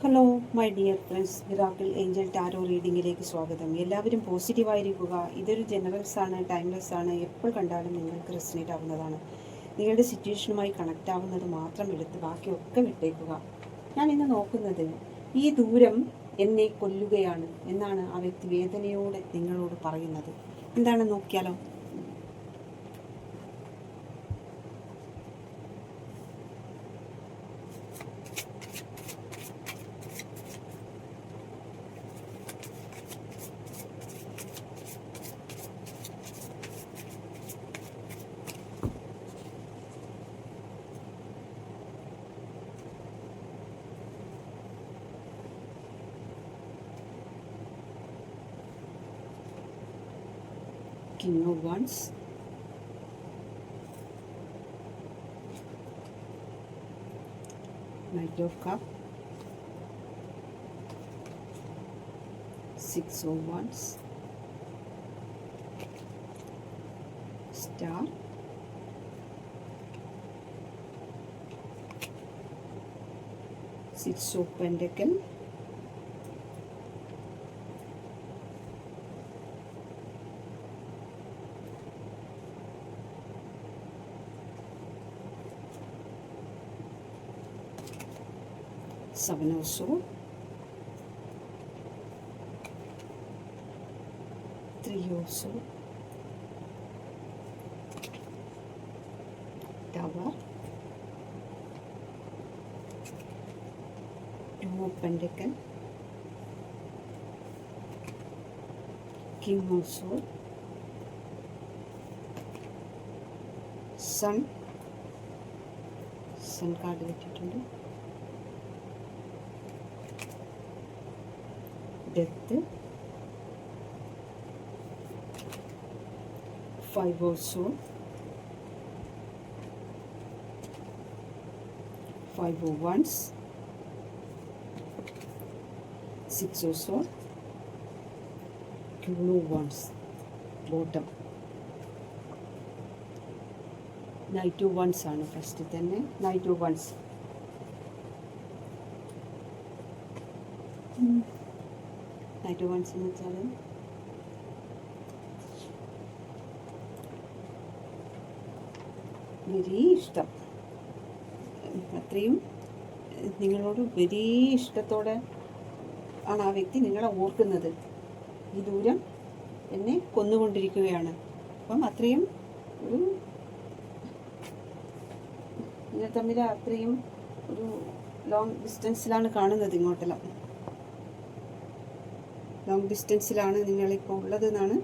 Hello my dear friends, miracle angel tarot റീഡിങ്ങിലേക്ക് സ്വാഗതം. എല്ലാവരും പോസിറ്റീവായിരിക്കുക. ഇതൊരു ജനറൽസ് ആണ്, ടൈംലെസ് ആണ്. എപ്പോൾ കണ്ടാലും നിങ്ങൾക്ക് റെസിനേറ്റ് ആവുന്നതാണ്. നിങ്ങളുടെ സിറ്റുവേഷനുമായി കണക്റ്റ് ആവുന്നത് മാത്രം എടുത്ത് ബാക്കിയൊക്കെ വിട്ടേക്കുക. ഞാൻ ഇന്ന് നോക്കുന്നത് ഈ ദൂരം എന്നെ കൊല്ലുകയാണ് എന്നാണ് ആ വ്യക്തി വേദനയോടെ നിങ്ങളോട് പറയുന്നത്. എന്താണെന്ന് നോക്കിയാലോ. King of Wands, Knight of Cups, Six of Wands, Star, Six of Pentacles, Seven of Swords, Three of Swords, Tower, Two of Pentacles, King of Swords, Sun card കിട്ടിയിട്ടുണ്ട്. Death, Five of Swords, Five of Wands, Six of Swords, Queen of Wands, bottom. Knight of Wands ആണ് first തന്നെ. Knight of Wands. Knight of Wands എന്ന് വെച്ചാൽ very ഇഷ്ടം, അത്രയും നിങ്ങളോട് very ഇഷ്ടത്തോടെ ആണ് ആ വ്യക്തി നിങ്ങളെ ഓർക്കുന്നത്. ഈ ദൂരം എന്നെ കൊന്നുകൊണ്ടിരിക്കുകയാണ്. അപ്പം അത്രയും ഒരു നിങ്ങൾ തമ്മിൽ അത്രയും ഒരു ലോങ് ഡിസ്റ്റൻസിലാണ് കാണുന്നത്. ഇങ്ങോട്ടെല്ലാം ലോങ് ഡിസ്റ്റൻസിലാണ് നിങ്ങളിപ്പോൾ ഉള്ളതെന്നാണ്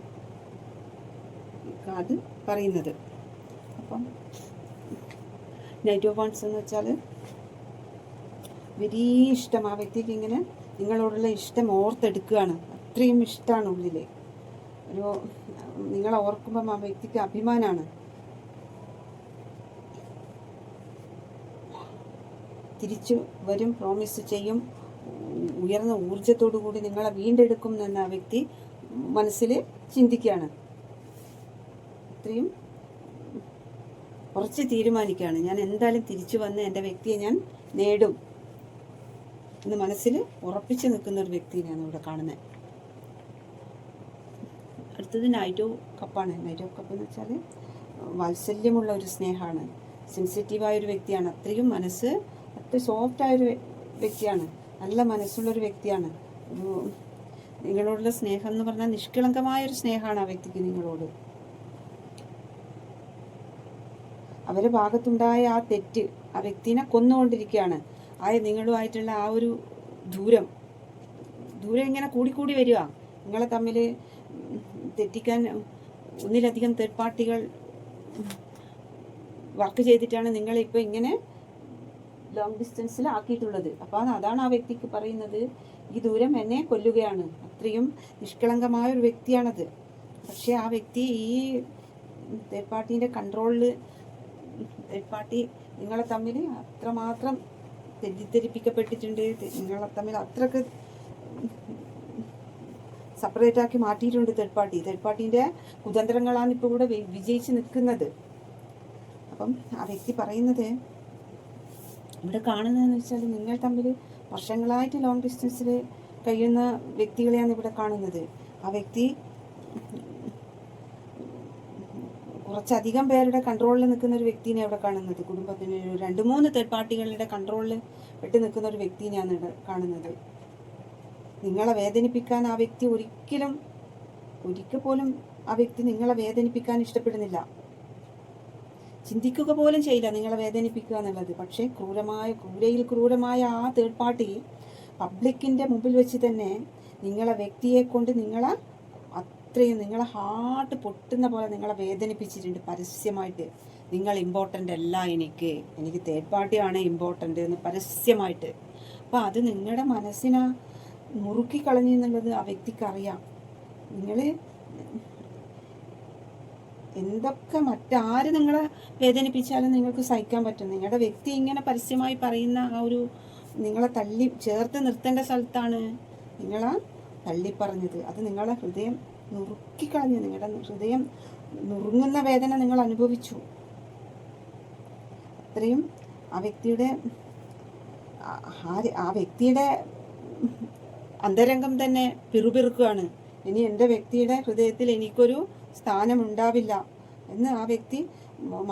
കാർഡ് പറയുന്നത്. അപ്പം നൈറ്റ് ഓഫ് വാൺസ് എന്ന് വെച്ചാൽ വെരി ഇഷ്ടം, ആ വ്യക്തിക്ക് ഇങ്ങനെ നിങ്ങളോടുള്ള ഇഷ്ടം ഓർത്തെടുക്കുകയാണ്. അത്രയും ഇഷ്ടമാണ് ഉള്ളിൽ. ഒരു നിങ്ങളെ ഓർക്കുമ്പം ആ വ്യക്തിക്ക് അഭിമാനമാണ്. തിരിച്ചു വരും, പ്രോമിസ് ചെയ്യും, ഉയർന്ന ഊർജത്തോടു കൂടി നിങ്ങളെ വീണ്ടെടുക്കും എന്ന ആ വ്യക്തി മനസ്സിൽ ചിന്തിക്കുകയാണ്. അത്രയും കുറച്ച് തീരുമാനിക്കുകയാണ്. ഞാൻ എന്തായാലും തിരിച്ചു വന്ന് എൻ്റെ വ്യക്തിയെ ഞാൻ നേടും എന്ന് മനസ്സിൽ ഉറപ്പിച്ച് നിൽക്കുന്ന ഒരു വ്യക്തിയാണ് ഇവിടെ കാണുന്നത്. അടുത്തത് നൈറ്റ് ഓഫ് കപ്പാണ്. നൈറ്റ് ഓഫ് കപ്പ് എന്ന് വെച്ചാൽ വാത്സല്യമുള്ള ഒരു സ്നേഹമാണ്, സെൻസിറ്റീവായൊരു വ്യക്തിയാണ്. അത്രയും മനസ്സ് അത്ര സോഫ്റ്റായൊരു വ്യക്തിയാണ്, നല്ല മനസ്സുള്ളൊരു വ്യക്തിയാണ്. ഒരു നിങ്ങളോടുള്ള സ്നേഹം എന്ന് പറഞ്ഞാൽ നിഷ്കളങ്കമായൊരു സ്നേഹമാണ് ആ വ്യക്തിക്ക് നിങ്ങളോട്. അവരുടെ ഭാഗത്തുണ്ടായ ആ തെറ്റ് ആ വ്യക്തിനെ കൊന്നുകൊണ്ടിരിക്കുകയാണ്. നിങ്ങളുമായിട്ടുള്ള ആ ഒരു ദൂരം ഇങ്ങനെ കൂടിക്കൂടി വരിക. നിങ്ങളെ തമ്മിൽ തെറ്റിക്കാൻ ഒന്നിലധികം തേർഡ് പാർട്ടികൾ വർക്ക് ചെയ്തിട്ടാണ് നിങ്ങളിപ്പോൾ ഇങ്ങനെ ലോങ് ഡിസ്റ്റൻസിൽ ആക്കിയിട്ടുള്ളത്. അപ്പോൾ അതാണ് ആ വ്യക്തിക്ക് പറയുന്നത്, ഈ ദൂരം എന്നെ കൊല്ലുകയാണ്. അത്രയും നിഷ്കളങ്കമായ ഒരു വ്യക്തിയാണത്. പക്ഷേ ആ വ്യക്തി ഈ തേർഡ് പാർട്ടീൻ്റെ കൺട്രോളിൽ, തേർഡ് പാർട്ടി നിങ്ങളെ തമ്മിൽ അത്രമാത്രം തെറ്റിദ്ധരിപ്പിക്കപ്പെട്ടിട്ടുണ്ട്. നിങ്ങളെ തമ്മിൽ അത്രക്ക് സെപ്പറേറ്റ് ആക്കി മാറ്റിയിട്ടുണ്ട് തേർഡ് പാർട്ടീൻ്റെ കുതന്ത്രങ്ങളാണ് ഇപ്പോൾ ഇവിടെ വിജയിച്ച് നിൽക്കുന്നത്. അപ്പം ആ വ്യക്തി പറയുന്നത് ഇവിടെ കാണുന്നതെന്ന് വെച്ചാൽ നിങ്ങൾ തമ്മിൽ വർഷങ്ങളായിട്ട് ലോങ് ഡിസ്റ്റൻസിൽ കഴിയുന്ന വ്യക്തികളെയാണ് ഇവിടെ കാണുന്നത്. ആ വ്യക്തി കുറച്ചധികം പേരുടെ കൺട്രോളിൽ നിൽക്കുന്ന ഒരു വ്യക്തിനെ അവിടെ കാണുന്നത്. കുടുംബത്തിന് 2-3 തേർഡ് പാർട്ടികളുടെ കൺട്രോളിൽ പെട്ട് നിൽക്കുന്ന ഒരു വ്യക്തിനെയാണ് ഇവിടെ കാണുന്നത്. നിങ്ങളെ വേദനിപ്പിക്കാൻ ആ വ്യക്തി ഒരിക്കൽ പോലും ആ വ്യക്തി നിങ്ങളെ വേദനിപ്പിക്കാൻ ഇഷ്ടപ്പെടുന്നില്ല. ചിന്തിക്കുക പോലും ചെയ്യില്ല നിങ്ങളെ വേദനിപ്പിക്കുക എന്നുള്ളത്. പക്ഷേ ക്രൂരമായ ആ തേർഡ് പാർട്ടി പബ്ലിക്കിൻ്റെ മുമ്പിൽ വെച്ച് തന്നെ നിങ്ങളെ വ്യക്തിയെ കൊണ്ട് നിങ്ങളെ ഹാർട്ട് പൊട്ടുന്ന പോലെ നിങ്ങളെ വേദനിപ്പിച്ചിട്ടുണ്ട് പരസ്യമായിട്ട്. നിങ്ങൾ ഇമ്പോർട്ടൻ്റ് അല്ല, എനിക്ക് തേർഡ് പാർട്ടിയാണ് ഇമ്പോർട്ടൻ്റ് എന്ന് പരസ്യമായിട്ട്. അപ്പോൾ അത് നിങ്ങളുടെ മനസ്സിനെ മുറുക്കിക്കളഞ്ഞു എന്നുള്ളത് ആ വ്യക്തിക്ക് അറിയാം. നിങ്ങൾ എന്തൊക്കെ മറ്റാര് നിങ്ങളെ വേദനിപ്പിച്ചാലും നിങ്ങൾക്ക് സഹിക്കാൻ പറ്റും. നിങ്ങളുടെ വ്യക്തി ഇങ്ങനെ പരസ്യമായി പറയുന്ന ആ ഒരു നിങ്ങളെ ചേർത്ത് നിർത്തേണ്ട സ്ഥലത്താണ് നിങ്ങളെ തള്ളിപ്പറഞ്ഞത്. അത് നിങ്ങളെ ഹൃദയം നുറുക്കിക്കളഞ്ഞു. നിങ്ങളുടെ ഹൃദയം നുറുങ്ങുന്ന വേദന നിങ്ങൾ അനുഭവിച്ചു. അത്രയും ആ വ്യക്തിയുടെ അന്തരംഗം തന്നെ പിറുപിറുക്കുകയാണ്. ഇനി എൻ്റെ വ്യക്തിയുടെ ഹൃദയത്തിൽ എനിക്കൊരു സ്ഥാനമുണ്ടാവില്ല എന്ന് ആ വ്യക്തി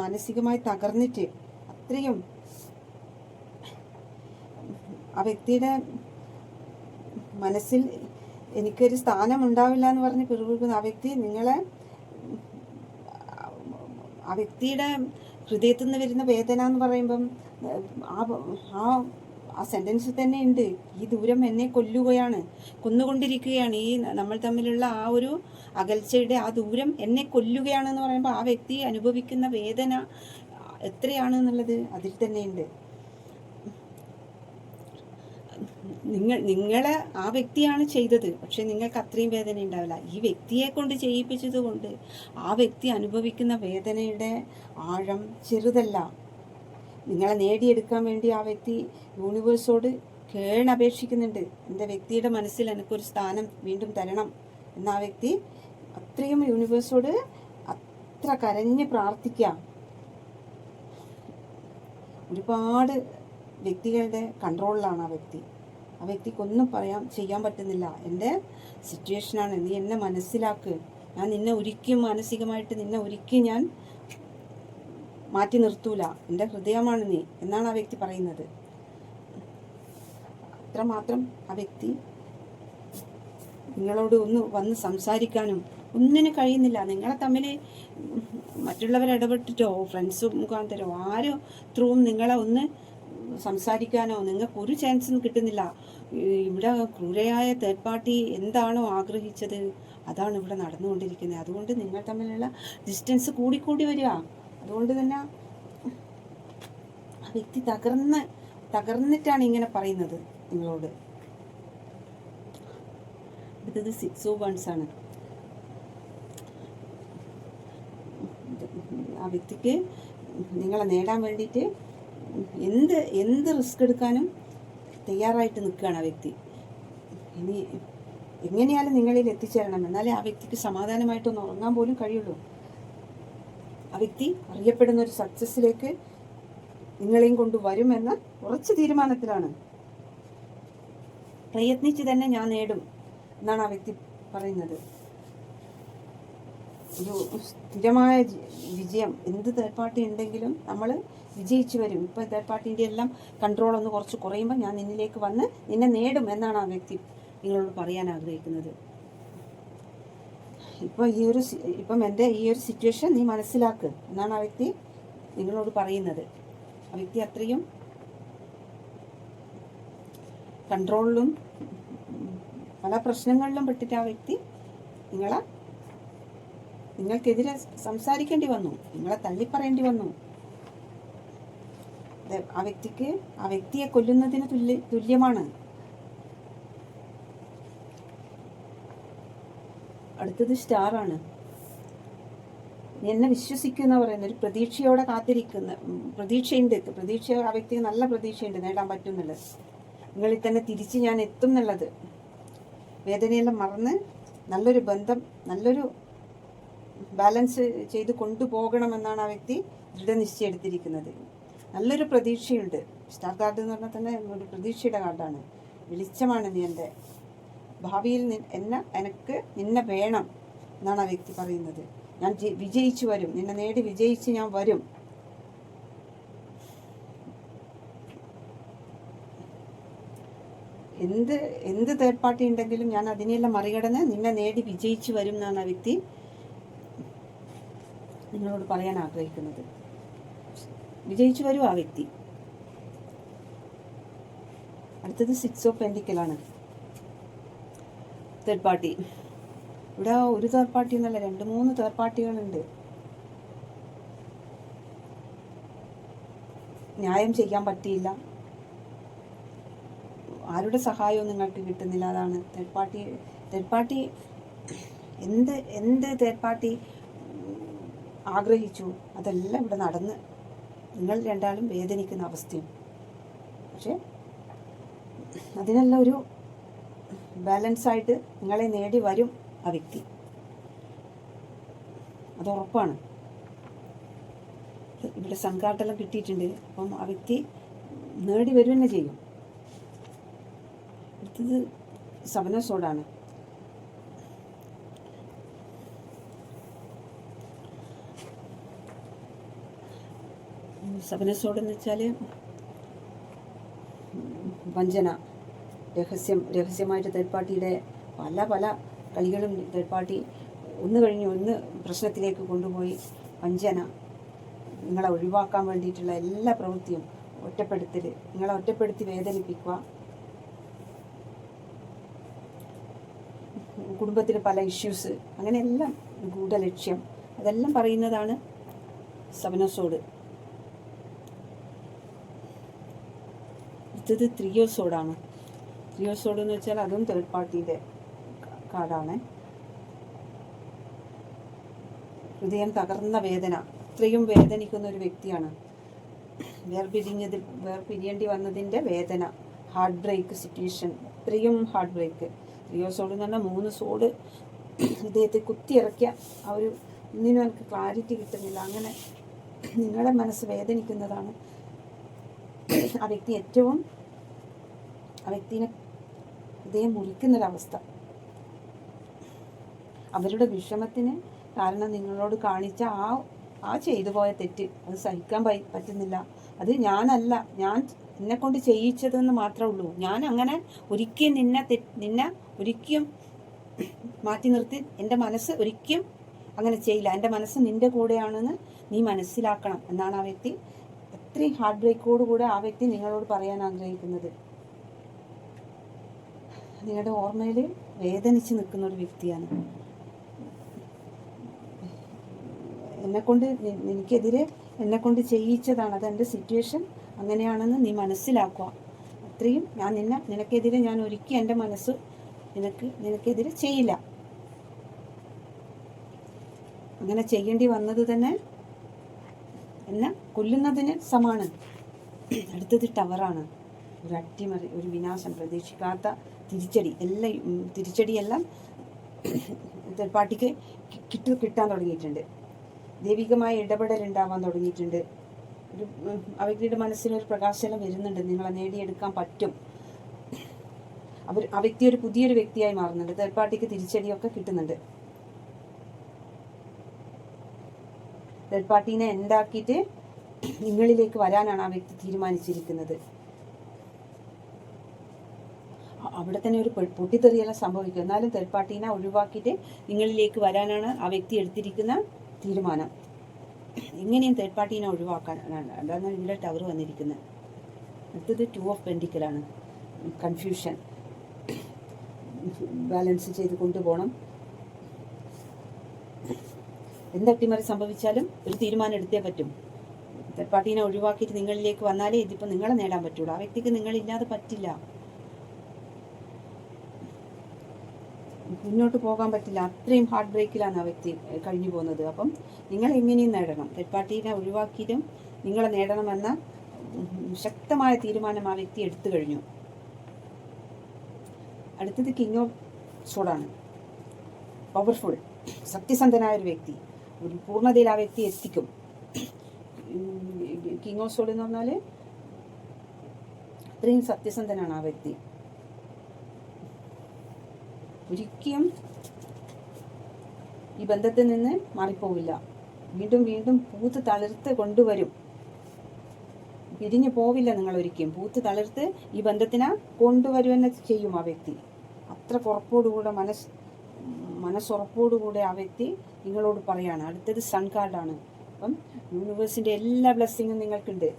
മാനസികമായി തകർന്നിട്ട് അത്രയും ആ വ്യക്തിയുടെ മനസ്സിൽ എനിക്കൊരു സ്ഥാനം ഉണ്ടാവില്ല എന്ന് പറഞ്ഞ് പിറുപിറുക്കുന്ന ആ വ്യക്തിയുടെ ഹൃദയത്തിൽ നിന്ന് വരുന്ന വേദന എന്ന് പറയുമ്പം ആ സെൻറ്റൻസ് തന്നെ ഉണ്ട്. ഈ ദൂരം എന്നെ കൊന്നുകൊണ്ടിരിക്കുകയാണ്. ഈ നമ്മൾ തമ്മിലുള്ള ആ ഒരു അകൽച്ചയുടെ ആ ദൂരം എന്നെ കൊല്ലുകയാണെന്ന് പറയുമ്പോൾ ആ വ്യക്തി അനുഭവിക്കുന്ന വേദന എത്രയാണെന്നുള്ളത് അതിൽ തന്നെ ഉണ്ട്. നിങ്ങളെ ആ വ്യക്തിയാണ് ചെയ്തത്, പക്ഷെ നിങ്ങൾക്ക് അത്രയും വേദന ഉണ്ടാവില്ല. ഈ വ്യക്തിയെ കൊണ്ട് ചെയ്യിപ്പിച്ചത് കൊണ്ട് ആ വ്യക്തി അനുഭവിക്കുന്ന വേദനയുടെ ആഴം ചെറുതല്ല. നിങ്ങളെ നേടിയെടുക്കാൻ വേണ്ടി ആ വ്യക്തി യൂണിവേഴ്സോട് കേണപേക്ഷിക്കുന്നുണ്ട്. എൻ്റെ വ്യക്തിയുടെ മനസ്സിൽ എനിക്കൊരു സ്ഥാനം വീണ്ടും തരണം എന്ന ആ വ്യക്തി അത്രയും യൂണിവേഴ്സോട് അത്ര കരഞ്ഞ് പ്രാർത്ഥിക്കാം. ഒരുപാട് വ്യക്തികളുടെ കൺട്രോളിലാണ് ആ വ്യക്തിക്കൊന്നും ചെയ്യാൻ പറ്റുന്നില്ല. എൻ്റെ സിറ്റുവേഷനാണ്, നീ എന്നെ മനസ്സിലാക്ക്, ഞാൻ നിന്നെ ഒരിക്കലും മാനസികമായിട്ട് ഞാൻ മാറ്റി നിർത്തൂല, എൻ്റെ ഹൃദയമാണ് നീ എന്നാണ് ആ വ്യക്തി പറയുന്നത്. അത്രമാത്രം ആ വ്യക്തി നിങ്ങളോട് ഒന്ന് വന്ന് സംസാരിക്കാനും ഒന്നിനും കഴിയുന്നില്ല. നിങ്ങളെ തമ്മിൽ മറ്റുള്ളവർ ഇടപെട്ടിട്ടോ ഫ്രണ്ട്സ് മുഖാന്തരോ ആരും ത്രൂവും നിങ്ങളെ ഒന്ന് സംസാരിക്കാനോ നിങ്ങൾക്കൊരു ചാൻസും കിട്ടുന്നില്ല. ഇവിടെ ക്രൂരയായ തേർഡ് പാർട്ടി എന്താണോ ആഗ്രഹിച്ചത് അതാണ് ഇവിടെ നടന്നുകൊണ്ടിരിക്കുന്നത്. അതുകൊണ്ട് നിങ്ങൾ തമ്മിലുള്ള ഡിസ്റ്റൻസ് കൂടിക്കൂടി വരിക. അതുകൊണ്ട് തന്നെ ആ വ്യക്തി തകർന്നിട്ടാണ് ഇങ്ങനെ പറയുന്നത് നിങ്ങളോട്. ഇത് 6 of Wands ആണ്. ആ വ്യക്തിക്ക് നിങ്ങളെ നേടാൻ വേണ്ടിയിട്ട് എന്ത് റിസ്ക് എടുക്കാനും തയ്യാറായിട്ട് നിൽക്കുകയാണ് ആ വ്യക്തി. ഇനി എങ്ങനെയാലും നിങ്ങളിൽ എത്തിച്ചേരണം, എന്നാലേ ആ വ്യക്തിക്ക് സമാധാനമായിട്ടൊന്ന് ഉറങ്ങാൻ പോലും കഴിയുള്ളൂ. ആ വ്യക്തി അറിയപ്പെടുന്ന ഒരു സക്സസ്സിലേക്ക് നിങ്ങളെയും കൊണ്ടുവരുമെന്ന ഉറച്ച തീരുമാനത്തിലാണ്. പ്രയത്നിച്ച് തന്നെ ഞാൻ നേടും എന്നാണ് ആ വ്യക്തി പറയുന്നത്. ഒരു സ്ഥിരമായ വിജയം എന്ത് തേർഡ് പാർട്ടി ഉണ്ടെങ്കിലും നമ്മൾ വിജയിച്ചു വരും. ഇപ്പോൾ തേർഡ് പാർട്ടിൻ്റെ എല്ലാം കൺട്രോൾ ഒന്ന് കുറച്ച് കുറയുമ്പോൾ ഞാൻ നിന്നിലേക്ക് വന്ന് നിന്നെ നേടും എന്നാണ് ആ വ്യക്തി നിങ്ങളോട് പറയാൻ ആഗ്രഹിക്കുന്നത്. ഇപ്പം എൻ്റെ ഈ ഒരു സിറ്റുവേഷൻ നീ മനസ്സിലാക്ക് എന്നാണ് ആ വ്യക്തി നിങ്ങളോട് പറയുന്നത്. ആ വ്യക്തി അത്രയും കൺട്രോളിലും പല പ്രശ്നങ്ങളിലും പെട്ടിട്ട് ആ വ്യക്തി നിങ്ങൾക്കെതിരെ സംസാരിക്കേണ്ടി വന്നു, നിങ്ങളെ തള്ളിപ്പറയേണ്ടി വന്നു. ആ വ്യക്തിയെ കൊല്ലുന്നതിന് തുല്യമാണ്. അടുത്തത് സ്റ്റാറാണ്. എന്നെ വിശ്വസിക്കുന്ന പറയുന്ന ഒരു പ്രതീക്ഷയോടെ കാത്തിരിക്കുന്ന പ്രതീക്ഷ ആ വ്യക്തിക്ക് നല്ല പ്രതീക്ഷയുണ്ട് നേടാൻ പറ്റുന്നുള്ളത്. നിങ്ങളിൽ തന്നെ തിരിച്ച് ഞാൻ എത്തും എന്നുള്ളത്. വേദനയെല്ലാം മറന്ന് നല്ലൊരു ബന്ധം നല്ലൊരു ബാലൻസ് ചെയ്ത് കൊണ്ടുപോകണമെന്നാണ് ആ വ്യക്തി ദൃഢനിശ്ചയം എടുത്തിരിക്കുന്നത്. നല്ലൊരു പ്രതീക്ഷയുണ്ട്. സ്റ്റാർ കാർഡ് എന്ന് പറഞ്ഞാൽ തന്നെ ഒരു പ്രതീക്ഷയുടെ കാർഡാണ്. വെളിച്ചമാണ് നീ എൻ്റെ ഭാവിയിൽ എനിക്ക് നിന്നെ വേണം എന്നാണ് ആ വ്യക്തി പറയുന്നത്. ഞാൻ വിജയിച്ചു വരും, നിന്നെ നേടി വിജയിച്ച് ഞാൻ വരും. എന്ത് തേർഡ് പാർട്ടി ഉണ്ടെങ്കിലും ഞാൻ അതിനെല്ലാം മറികടന്ന് നിന്നെ നേടി വിജയിച്ചു വരും എന്നാണ് ആ വ്യക്തി നിങ്ങളോട് പറയാൻ ആഗ്രഹിക്കുന്നത്. വിജയിച്ചു വരും ആ വ്യക്തി. അടുത്തത് 6 ഓഫ് പെന്റിക്കിളാണ്. Third party. ഇവിടെ ഒരു തേർഡ് പാർട്ടി എന്നല്ല, 2-3 തേർഡ് പാർട്ടികളുണ്ട്. ന്യായം ചെയ്യാൻ പറ്റിയില്ല, ആരുടെ സഹായവും നിങ്ങൾക്ക് കിട്ടുന്നില്ല. അതാണ് തേർഡ് പാർട്ടി എന്ത് തേർഡ് പാർട്ടി ആഗ്രഹിച്ചു അതെല്ലാം ഇവിടെ നടന്ന് നിങ്ങൾ രണ്ടാളും വേദനിക്കുന്ന അവസ്ഥയും. പക്ഷെ അതിനെല്ലാം ഒരു ബാലൻസായിട്ട് നിങ്ങളെ നേടി വരും ആ വ്യക്തി, അത് ഉറപ്പാണ്. ഇവിടെ സംഘാട്ടെല്ലാം കിട്ടിയിട്ടുണ്ട്. അപ്പം ആ വ്യക്തി നേടി വരും തന്നെ ചെയ്യും. അടുത്തത് 7 ഓഫ് സോഡാണ്. സോഡ് എന്ന് വെച്ചാൽ വഞ്ചന, രഹസ്യമായിട്ട് തേർഡ് പാർട്ടിയുടെ പല കളികളും തേർഡ് പാർട്ടി ഒന്ന് കഴിഞ്ഞ് ഒന്ന് പ്രശ്നത്തിലേക്ക് കൊണ്ടുപോയി വഞ്ചന, നിങ്ങളെ ഒഴിവാക്കാൻ വേണ്ടിയിട്ടുള്ള എല്ലാ പ്രവൃത്തിയും, ഒറ്റപ്പെടുത്തൽ, നിങ്ങളെ ഒറ്റപ്പെടുത്തി വേദനിപ്പിക്കുക, കുടുംബത്തിൽ പല ഇഷ്യൂസ്, അങ്ങനെയെല്ലാം ഗൂഢലക്ഷ്യം, അതെല്ലാം പറയുന്നതാണ് 7 ഓഫ് സോഡ്. അടുത്തത് 3 ഓഫ് സോഡാണ്. 3 ഓഫ് സോഡ് എന്ന് വെച്ചാൽ അതും തേർഡ് പാർട്ടിയുടെ കാർഡാണ്. ഹൃദയം തകർന്ന വേദന, അത്രയും വേദനിക്കുന്ന ഒരു വ്യക്തിയാണ്. വേർപിരിയേണ്ടി വന്നതിൻ്റെ വേദന, ഹാർട്ട് ബ്രേക്ക് സിറ്റുവേഷൻ, അത്രയും ഹാർട്ട് ബ്രേക്ക്. 3 ഓഫ് സോഡ് എന്ന് പറഞ്ഞാൽ 3 സോഡ് ഹൃദയത്തെ കുത്തിയിറക്കിയ ആ ഒരു ഒന്നിനും എനിക്ക് ക്ലാരിറ്റി കിട്ടുന്നില്ല, അങ്ങനെ നിങ്ങളുടെ മനസ്സ് വേദനിക്കുന്നതാണ്. ആ വ്യക്തിനെ ഹൃദയം മുറിക്കുന്നൊരവസ്ഥ. അവരുടെ വിഷമത്തിന് കാരണം നിങ്ങളോട് കാണിച്ച ആ ചെയ്തു പോയ തെറ്റ്, അത് സഹിക്കാൻ പറ്റുന്നില്ല. അത് ഞാനല്ല, ഞാൻ എന്നെക്കൊണ്ട് ചെയ്യിച്ചതെന്ന് മാത്രമേ ഉള്ളൂ. ഞാൻ അങ്ങനെ ഒരിക്കലും നിന്നെ ഒരിക്കലും മാറ്റി നിർത്തി എൻ്റെ മനസ്സ് ഒരിക്കലും അങ്ങനെ ചെയ്യില്ല. എൻ്റെ മനസ്സ് നിൻ്റെ കൂടെയാണെന്ന് നീ മനസ്സിലാക്കണം എന്നാണ് ആ വ്യക്തി അത്രയും ഹാർട്ട് ബ്രേക്കോടുകൂടെ ആ വ്യക്തി നിങ്ങളോട് പറയാൻ ആഗ്രഹിക്കുന്നത്. നിങ്ങളുടെ ഓർമ്മയിൽ വേദനിച്ച് നിൽക്കുന്ന ഒരു വ്യക്തിയാണ്. എനിക്കെതിരെ എന്നെക്കൊണ്ട് ചെയ്യിച്ചതാണ്, അതെൻ്റെ സിറ്റുവേഷൻ അങ്ങനെയാണെന്ന് നീ മനസ്സിലാക്കുക. അത്രയും നിനക്കെതിരെ ഞാൻ ഒരിക്കലും എൻ്റെ മനസ്സ് നിനക്കെതിരെ ചെയ്യില്ല. അങ്ങനെ ചെയ്യേണ്ടി വന്നത് തന്നെ എന്നെ കൊല്ലുന്നതിന് സമാണ്. അടുത്തത് ടവറാണ്. ഒരു അട്ടിമറി, ഒരു വിനാശം, പ്രതീക്ഷിക്കാത്ത തിരിച്ചടിയെല്ലാം തേർഡ് പാർട്ടിക്ക് കിട്ടാൻ തുടങ്ങിയിട്ടുണ്ട്. ദൈവികമായ ഇടപെടൽ ഉണ്ടാവാൻ തുടങ്ങിയിട്ടുണ്ട്. ആ വ്യക്തിയുടെ മനസ്സിലൊരു പ്രകാശനം വരുന്നുണ്ട്, നിങ്ങളെ നേടിയെടുക്കാൻ പറ്റും. ആ വ്യക്തി ഒരു പുതിയൊരു വ്യക്തിയായി മാറുന്നുണ്ട്. തേർഡ് പാർട്ടിക്ക് തിരിച്ചടിയൊക്കെ കിട്ടുന്നുണ്ട്. തേർഡ് പാർട്ടീനെ ഉണ്ടാക്കിയിട്ട് നിങ്ങളിലേക്ക് വരാനാണ് ആ വ്യക്തി തീരുമാനിച്ചിരിക്കുന്നത്. അവിടെ തന്നെ ഒരു പൊട്ടിത്തെറിയെല്ലാം സംഭവിക്കും. എന്നാലും തേർഡ് പാർട്ടീനെ ഒഴിവാക്കിയിട്ട് നിങ്ങളിലേക്ക് വരാനാണ് ആ വ്യക്തി എടുത്തിരിക്കുന്ന തീരുമാനം. എങ്ങനെയും തേർഡ് പാർട്ടീനെ ഒഴിവാക്കാനാണ്. അതാണ് ഇവിടെ ടവർ വന്നിരിക്കുന്നത്. അടുത്തത് 2 ഓഫ് പെന്റിക്കിളാണ്. കൺഫ്യൂഷൻ, ബാലൻസ് ചെയ്ത് കൊണ്ടുപോകണം. എന്തട്ടിമറി സംഭവിച്ചാലും ഒരു തീരുമാനം എടുത്തേ പറ്റും. തേർഡ് പാർട്ടീനെ ഒഴിവാക്കിയിട്ട് നിങ്ങളിലേക്ക് വന്നാലേ ഇതിപ്പോൾ നിങ്ങളെ നേടാൻ പറ്റുള്ളൂ. ആ വ്യക്തിക്ക് നിങ്ങളില്ലാതെ പറ്റില്ല, മുന്നോട്ട് പോകാൻ പറ്റില്ല. അത്രയും ഹാർട്ട് ബ്രേക്കിലാണ് ആ വ്യക്തി കഴിഞ്ഞു പോകുന്നത്. അപ്പം നിങ്ങൾ എങ്ങനെയും നേടണം. തേർഡ് പാർട്ടീനെ ഒഴിവാക്കിയിട്ടും നിങ്ങളെ നേടണമെന്ന ശക്തമായ തീരുമാനം ആ വ്യക്തി എടുത്തു കഴിഞ്ഞു. അടുത്തത് കിങ് ഓഫ് സോഡാണ്. പവർഫുൾ, സത്യസന്ധനായ ഒരു വ്യക്തി, ഒരു പൂർണ്ണതയിൽ ആ വ്യക്തി എത്തിക്കും. കിങ് ഓഫ് സോഡ് എന്ന് പറഞ്ഞാൽ അത്രയും സത്യസന്ധനാണ് ആ വ്യക്തി. ഒരിക്കലും ഈ ബന്ധത്തിൽ നിന്ന് മാറിപ്പോവില്ല. വീണ്ടും വീണ്ടും പൂത്ത് തളിർത്ത് കൊണ്ടുവരും. പിരിഞ്ഞു പോവില്ല നിങ്ങൾ ഒരിക്കലും. പൂത്ത് തളിർത്ത് ഈ ബന്ധത്തിനെ കൊണ്ടുവരുമെന്ന് ചെയ്യും ആ വ്യക്തി. അത്ര ഉറപ്പോടുകൂടെ മനസ്സുറപ്പോടുകൂടെ ആ വ്യക്തി നിങ്ങളോട് പറയാണ്. അടുത്തത് സൺ കാർഡാണ്. അപ്പം യൂണിവേഴ്സിന്റെ എല്ലാ ബ്ലെസ്സിങ്ങും നിങ്ങൾക്കുണ്ട്.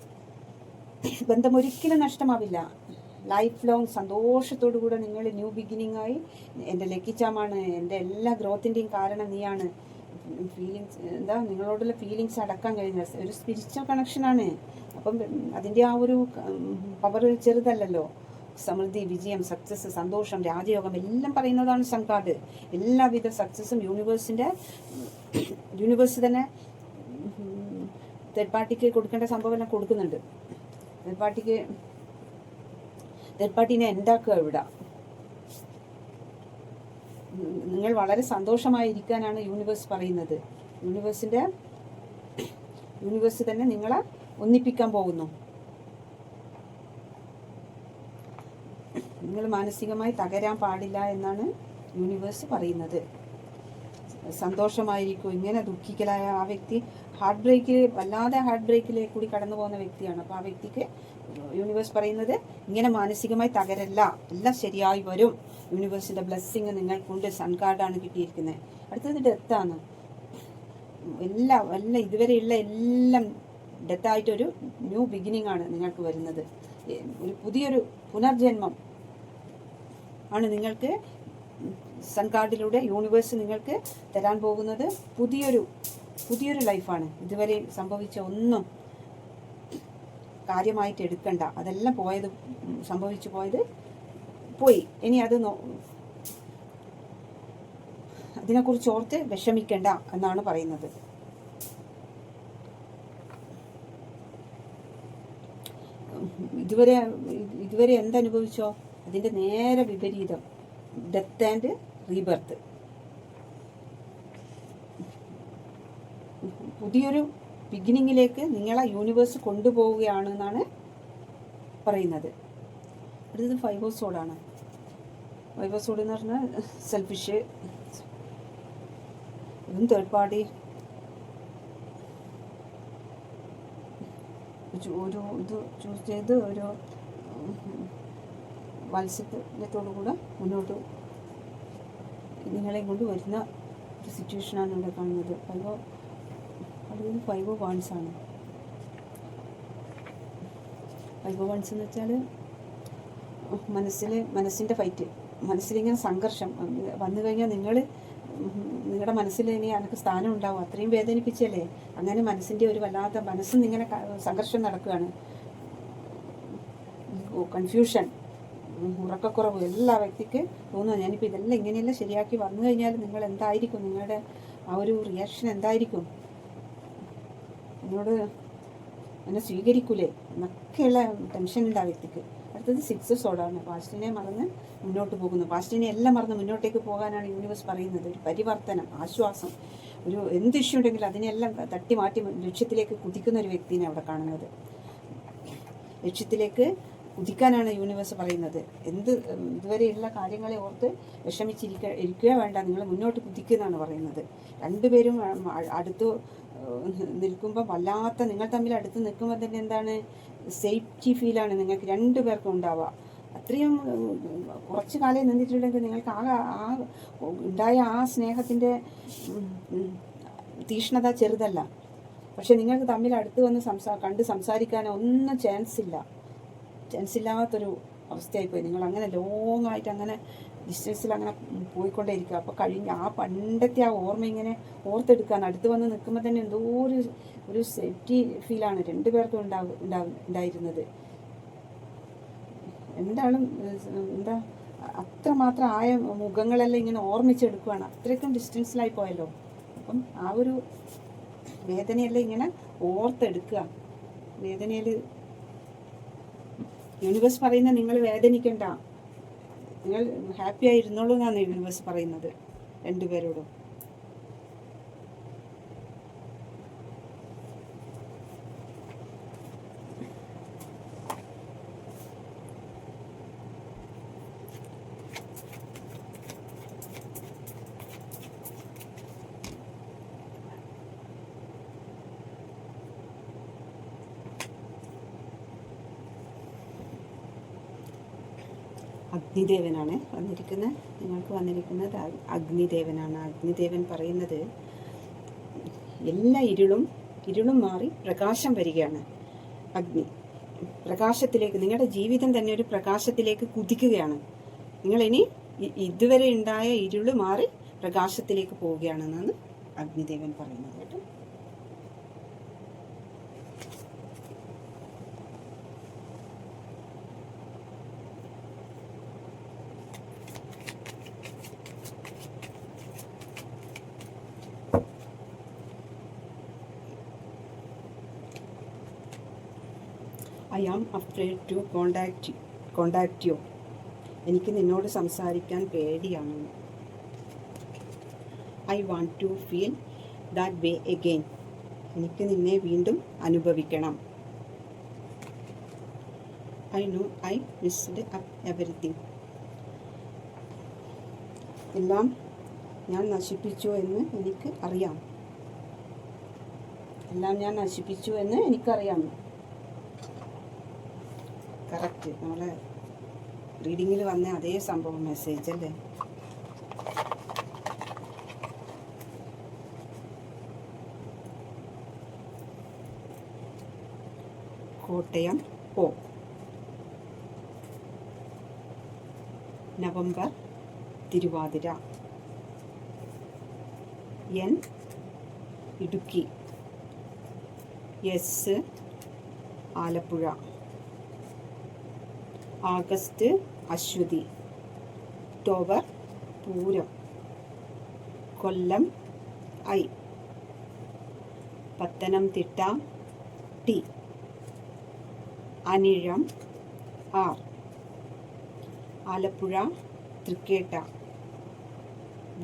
ബന്ധം ഒരിക്കലും നഷ്ടമാവില്ല. ലൈഫ് ലോങ് സന്തോഷത്തോടു കൂടെ നിങ്ങൾ ന്യൂ ബിഗിനിങ് ആയി. എൻ്റെ ലക്കിച്ചാമാണ്, എൻ്റെ എല്ലാ ഗ്രോത്തിൻ്റെയും കാരണം നീയാണ്. ഫീലിങ്സ് നിങ്ങളോടുള്ള ഫീലിങ്സ് അടക്കാൻ കഴിഞ്ഞ ഒരു സ്പിരിച്വൽ കണക്ഷനാണ്. അപ്പം അതിൻ്റെ ആ ഒരു പവർ ചെറുതല്ലല്ലോ. സമൃദ്ധി, വിജയം, സക്സസ്, സന്തോഷം, രാജയോഗം എല്ലാം പറയുന്നതാണ് സൺ കാർഡ്. എല്ലാവിധ സക്സസും യൂണിവേഴ്സ് തന്നെ തേർഡ് പാർട്ടിക്ക് കൊടുക്കേണ്ട സംഭവം എല്ലാം കൊടുക്കുന്നുണ്ട്. തേർഡ് പാർട്ടിനെ ഉണ്ടാക്കുക ഇവിടെ. നിങ്ങൾ വളരെ സന്തോഷമായിരിക്കാനാണ് യൂണിവേഴ്സ് പറയുന്നത്. യൂണിവേഴ്സ് തന്നെ നിങ്ങളെ ഒന്നിപ്പിക്കാൻ പോകുന്നു. നിങ്ങൾ മാനസികമായി തകരാൻ പാടില്ല എന്നാണ് യൂണിവേഴ്സ് പറയുന്നത്. സന്തോഷമായിരിക്കും. ഇങ്ങനെ ദുഃഖിക്കലായ ആ വ്യക്തി വല്ലാതെ ഹാർട്ട് ബ്രേക്കിലേക്ക് കൂടി കടന്നു പോകുന്ന വ്യക്തിയാണ്. അപ്പോൾ ആ വ്യക്തിക്ക് യൂണിവേഴ്സ് പറയുന്നത് ഇങ്ങനെ മാനസികമായി തകരല്ല, എല്ലാം ശരിയായി വരും. യൂണിവേഴ്സിന്റെ ബ്ലെസ്സിങ് നിങ്ങൾക്കുണ്ട്. സൺ കാർഡാണ് കിട്ടിയിരിക്കുന്നത്. അടുത്തത് ഡെത്താണ്. ഇതുവരെയുള്ള എല്ലാം ഡെത്തായിട്ടൊരു ന്യൂ ബിഗിനിങ് ആണ് നിങ്ങൾക്ക് വരുന്നത്. ഒരു പുതിയൊരു പുനർജന്മം ആണ് നിങ്ങൾക്ക് സൺ കാർഡിലൂടെ യൂണിവേഴ്സ് നിങ്ങൾക്ക് തരാൻ പോകുന്നത്. പുതിയൊരു ലൈഫാണ്. ഇതുവരെ സംഭവിച്ച ഒന്നും കാര്യമായിട്ട് എടുക്കണ്ട. അതെല്ലാം സംഭവിച്ചു പോയത് പോയി. ഇനി അതിനെക്കുറിച്ച് ഓർത്ത് വിഷമിക്കണ്ട എന്നാണ് പറയുന്നത്. ഇതുവരെ എന്തനുഭവിച്ചോ അതിൻ്റെ നേരെ വിപരീതം, ഡെത്ത് ആൻഡ് റീബർത്ത്. പുതിയൊരു ബിഗിനിങ്ങിലേക്ക് നിങ്ങളെ യൂണിവേഴ്സ് കൊണ്ടുപോവുകയാണെന്നാണ് പറയുന്നത്. അടുത്തത് 5 ഓഫ് സോഡാണ്. 5 ഓഫ് സോഡ് എന്ന് പറഞ്ഞാൽ സെൽഫിഷ്, ഇതും തേർഡ് പാർട്ടി ഇത് ചൂസ് ചെയ്ത് ഒരു വാത്സല്യത്തോടു കൂടെ മുന്നോട്ട് നിങ്ങളെ കൊണ്ട് വരുന്ന ഒരു സിറ്റുവേഷനാണ് ഇവിടെ കാണുന്നത്. 5 ഓഫ് വാൺസ് ആണ്. 5 ഓഫ് വാൺസ് എന്ന് വെച്ചാൽ മനസ്സിൻ്റെ ഫൈറ്റ്, മനസ്സിലിങ്ങനെ സംഘർഷം വന്നു കഴിഞ്ഞാൽ നിങ്ങളുടെ മനസ്സിൽ ഇനി എനിക്ക് സ്ഥാനം ഉണ്ടാവും. അത്രയും വേദനിപ്പിച്ചല്ലേ. അങ്ങനെ മനസ്സിൻ്റെ ഒരു വല്ലാത്ത മനസ്സിൽ ഇങ്ങനെ സംഘർഷം നടക്കുകയാണ്. കൺഫ്യൂഷൻ, ഉറക്കക്കുറവ് എല്ലാ വ്യക്തിക്ക് തോന്നുന്നു. ഞാനിപ്പോൾ ഇതെല്ലാം ഇങ്ങനെയെല്ലാം ശരിയാക്കി വന്നു കഴിഞ്ഞാൽ നിങ്ങൾ എന്തായിരിക്കും, നിങ്ങളുടെ ആ ഒരു റിയാക്ഷൻ എന്തായിരിക്കും, എന്നോട് എന്നെ സ്വീകരിക്കൂലേ എന്നൊക്കെയുള്ള ടെൻഷൻ ഉണ്ട് ആ വ്യക്തിക്ക്. അടുത്തത് 6 ഓഫ് സോഡാണ്. പാസ്റ്റിനെ മറന്ന് മുന്നോട്ട് പോകുന്നു. പാസ്റ്റിനെ എല്ലാം മറന്ന് മുന്നോട്ടേക്ക് പോകാനാണ് യൂണിവേഴ്സ് പറയുന്നത്. ഒരു പരിവർത്തനം, ആശ്വാസം, എന്ത് ഇഷ്യൂ ഉണ്ടെങ്കിലും അതിനെല്ലാം തട്ടി മാറ്റി ലക്ഷ്യത്തിലേക്ക് കുതിക്കുന്ന ഒരു വ്യക്തിനെ അവിടെ കാണുന്നത്. ലക്ഷ്യത്തിലേക്ക് കുതിക്കാനാണ് യൂണിവേഴ്സ് പറയുന്നത്. ഇതുവരെയുള്ള കാര്യങ്ങളെ ഓർത്ത് ഇരിക്കുക വേണ്ട, നിങ്ങൾ മുന്നോട്ട് കുതിക്കുന്നതാണ് പറയുന്നത്. രണ്ടുപേരും അടുത്ത് നിൽക്കുമ്പോൾ വല്ലാത്ത, നിങ്ങൾ തമ്മിൽ അടുത്ത് നിൽക്കുമ്പോൾ തന്നെ എന്താണ്, സേഫ്റ്റി ഫീലാണ് നിങ്ങൾക്ക് രണ്ടുപേർക്കും ഉണ്ടാവുക. അത്രയും കുറച്ച് കാലം നിന്നിട്ടുണ്ടെങ്കിൽ നിങ്ങൾക്ക് ഉണ്ടായ ആ സ്നേഹത്തിൻ്റെ തീഷ്ണത ചെറുതല്ല. പക്ഷെ നിങ്ങൾക്ക് തമ്മിൽ അടുത്ത് വന്ന് കണ്ട് സംസാരിക്കാനോ ഒന്നും ചാൻസ് ഇല്ലാത്തൊരു അവസ്ഥയായിപ്പോയി. നിങ്ങൾ അങ്ങനെ ലോങ് ആയിട്ട് അങ്ങനെ ഡിസ്റ്റൻസിൽ അങ്ങനെ പോയിക്കൊണ്ടേയിരിക്കുക. അപ്പോൾ ആ പണ്ടത്തെ ആ ഓർമ്മ ഇങ്ങനെ ഓർത്തെടുക്കാൻ അടുത്ത് വന്ന് നിൽക്കുമ്പോൾ തന്നെ എന്തോ ഒരു സേഫ്റ്റി ഫീലാണ് രണ്ടുപേർക്കും ഉണ്ടായിരുന്നത്. എന്തായാലും അത്രമാത്രം ആയ മുഖങ്ങളെല്ലാം ഇങ്ങനെ ഓർമ്മിച്ചെടുക്കുകയാണ്. അത്രയ്ക്കും ഡിസ്റ്റൻസിലായി പോയല്ലോ. അപ്പം ആ ഒരു വേദനയെല്ലാം ഇങ്ങനെ ഓർത്തെടുക്കുക. വേദനയിൽ യൂണിവേഴ്സ് പറയുന്നത് നിങ്ങൾ വേദനിക്കണ്ട, നിങ്ങൾ ഹാപ്പി ആയിരുന്നോളൂ എന്നാണ് യൂണിവേഴ്സ് പറയുന്നത് രണ്ടുപേരോടും. അഗ്നിദേവനാണ് വന്നിരിക്കുന്നത്. നിങ്ങൾക്ക് വന്നിരിക്കുന്നത് അഗ്നിദേവനാണ്. അഗ്നിദേവൻ പറയുന്നത് എല്ലാ ഇരുളും മാറി പ്രകാശം വരികയാണ്. അഗ്നി പ്രകാശത്തിലേക്ക്, നിങ്ങളുടെ ജീവിതം തന്നെ ഒരു പ്രകാശത്തിലേക്ക് കുതിക്കുകയാണ്. നിങ്ങളിനി ഇതുവരെ ഉണ്ടായ ഇരുള് മാറി പ്രകാശത്തിലേക്ക് പോവുകയാണെന്നാണ് അഗ്നിദേവൻ പറയുന്നത് കേട്ടോ. I am afraid to contact you. എനിക്ക് നിന്നോട് സംസാരിക്കാൻ പേടിയാണ്. I want to feel that way again. എനിക്ക് നിന്നെ വീണ്ടും അനുഭവിക്കണം. I know I messed up everything. എല്ലാം ഞാൻ നശിപ്പിച്ചു എന്ന് എനിക്ക് അറിയാം. കറക്റ്റ്, നമ്മളെ റീഡിങ്ങിൽ വന്ന അതേ സംഭവം മെസ്സേജ് അല്ലേ. Kottayam O, November Thiruvathira. N Idukki. S Alappuzha. August Aswathi. October Pooram. Kollam I. Pathanamthitta T. Anizham R. Alappuzha Thrikketta.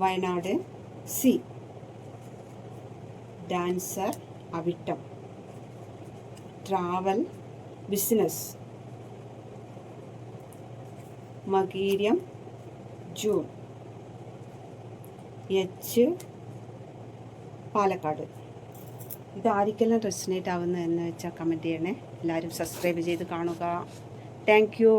Wayanad C. Dancer Avittam. Travel business. Makayiram June. H Palakkad. ഇതായിരിക്കെല്ലാം റെസിനേറ്റ് ആവുന്നത് എന്ന് വെച്ചാൽ കമൻറ്റ് ചെയ്യണേ. എല്ലാവരും സബ്സ്ക്രൈബ് ചെയ്ത് കാണുക. Thank U.